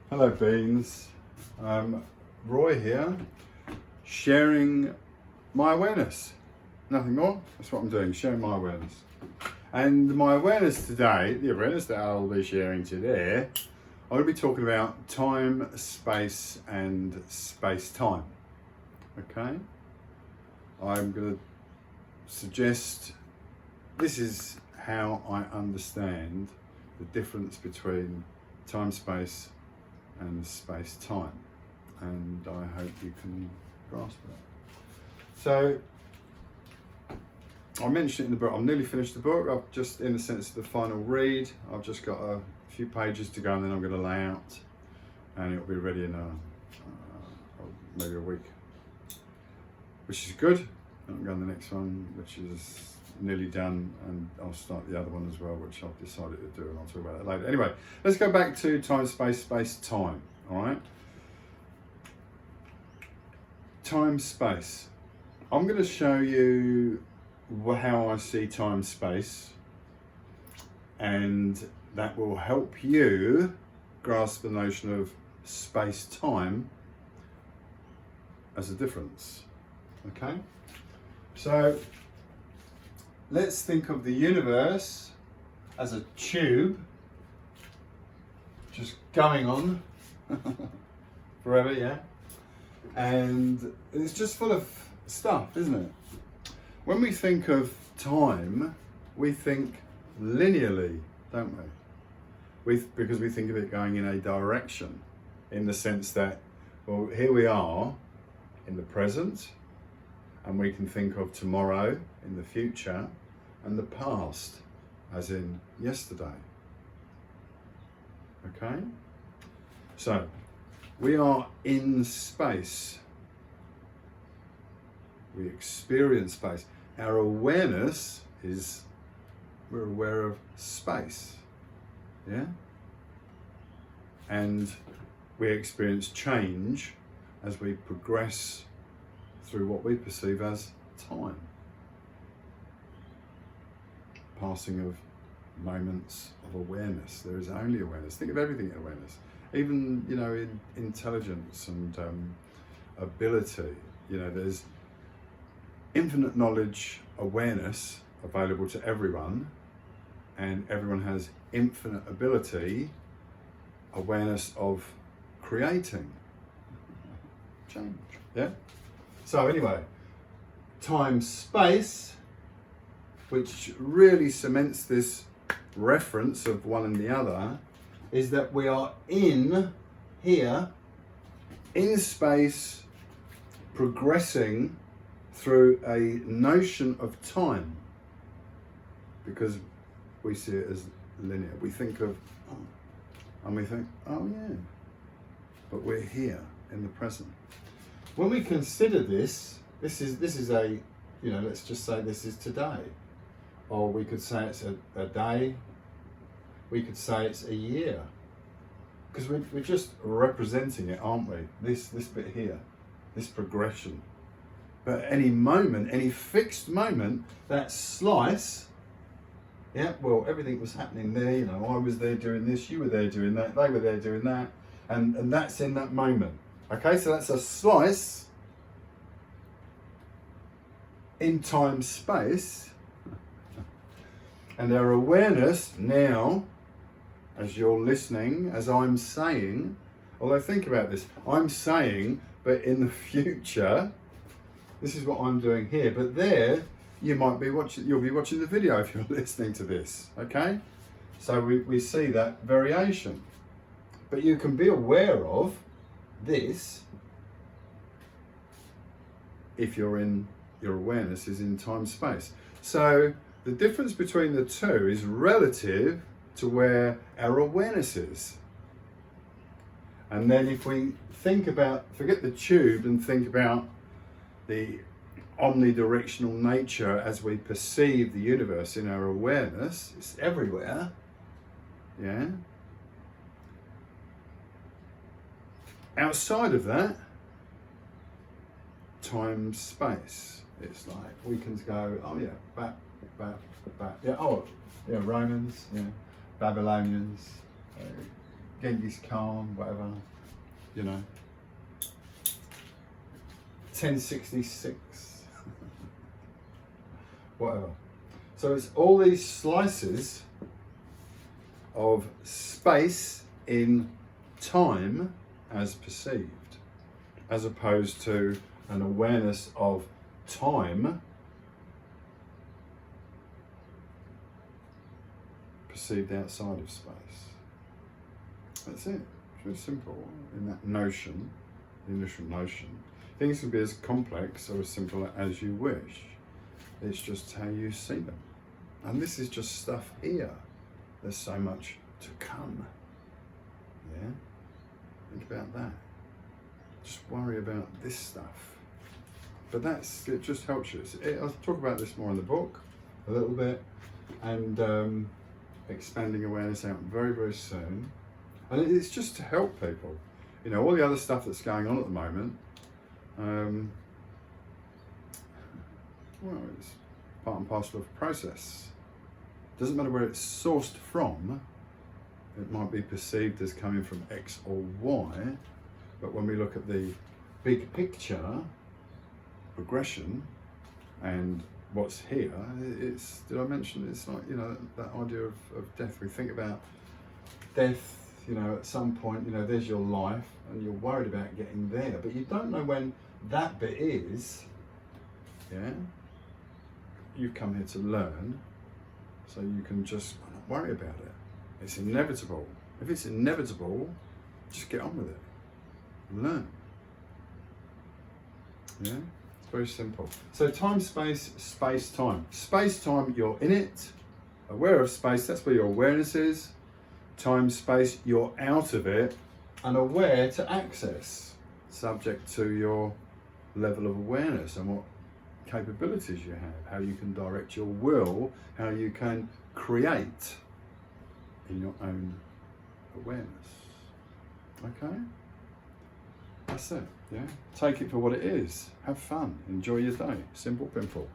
Hello Beans, Roy here, sharing my awareness. Nothing more, that's what I'm doing, sharing my awareness. And my awareness today, the awareness that I'll be sharing today, I'm going to be talking about time, space and space-time. Okay? I'm going to suggest this is how I understand the difference between time, space and space-time, and I hope you can grasp that. So I mentioned it in the book, I'm nearly finished the book. I've just, in the sense of the final read, I've just got a few pages to go, and then I'm going to lay out, and it'll be ready in maybe a week, which is good. I'm going to the next one, which is nearly done, and I'll start the other one as well, which I've decided to do, and I'll talk about that later. Anyway, let's go back to time, space, space-time, all right? Time, space. I'm going to show you how I see time, space, and that will help you grasp the notion of space-time as a difference, okay? So, let's think of the universe as a tube just going on forever, yeah? And it's just full of stuff, isn't it? When we think of time, we think linearly, don't we? Because we think of it going in a direction, in the sense that, well, here we are in the present, and we can think of tomorrow in the future, and the past as in yesterday. Okay? So, we are in space. We experience space. Our awareness is, we're aware of space. Yeah? And we experience change as we progress through what we perceive as time. Passing of moments of awareness. There is only awareness. Think of everything in awareness. Even, you know, in intelligence and ability. You know, there's infinite knowledge, awareness available to everyone, and everyone has infinite ability, awareness of creating change. Yeah? So anyway, time, space, which really cements this reference of one and the other, is that we are in here, in space, progressing through a notion of time, because we see it as linear. We think of, oh, and we think, oh yeah, but we're here in the present. When we consider this is a, you know, let's just say this is today. Or we could say it's a day, we could say it's a year. Because we're just representing it, aren't we? This bit here, this progression. But any moment, any fixed moment, that slice, yeah, well, everything was happening there, you know, I was there doing this, you were there doing that, they were there doing that, and that's in that moment. Okay, so that's a slice in time, space, and our awareness now, as you're listening, as I'm saying, although think about this, I'm saying, but in the future, this is what I'm doing here, but there, you might be watching, you'll be watching the video if you're listening to this, okay? So we see that variation. But you can be aware of this if you're in, your awareness is in time, space. So the difference between the two is relative to where our awareness is. And then if we think about, forget the tube and think about the omnidirectional nature as we perceive the universe in our awareness, it's everywhere, yeah? Outside of that, time, space, it's like we can go, oh yeah, back, yeah, oh, yeah, Romans, yeah, Babylonians, Genghis Khan, whatever, you know. 1066, whatever. So it's all these slices of space in time as perceived, as opposed to an awareness of time perceived outside of space. That's it. It's very simple in that notion, the initial notion. Things can be as complex or as simple as you wish. It's just how you see them. And this is just stuff here. There's so much to come. Yeah? Think about that. Just worry about this stuff. But it just helps you. I'll talk about this more in the book a little bit, and expanding awareness out very, very soon. And it's just to help people. You know, all the other stuff that's going on at the moment, well, it's part and parcel of the process. Doesn't matter where it's sourced from. It might be perceived as coming from X or Y, but when we look at the big picture, progression, and what's here, it's, did I mention, it's like, you know, that idea of death. We think about death, you know, at some point, you know, there's your life, and you're worried about getting there, but you don't know when that bit is, yeah? You've come here to learn, so you can just not worry about it. It's inevitable. If it's inevitable, just get on with it. Learn. Yeah? It's very simple. So time, space, space, time. Space, time, you're in it. Aware of space, that's where your awareness is. Time, space, you're out of it. And aware to access, subject to your level of awareness and what capabilities you have, how you can direct your will, how you can create in your own awareness. Okay? That's it, yeah? Take it for what it is. Have fun. Enjoy your day. Simple, pimple.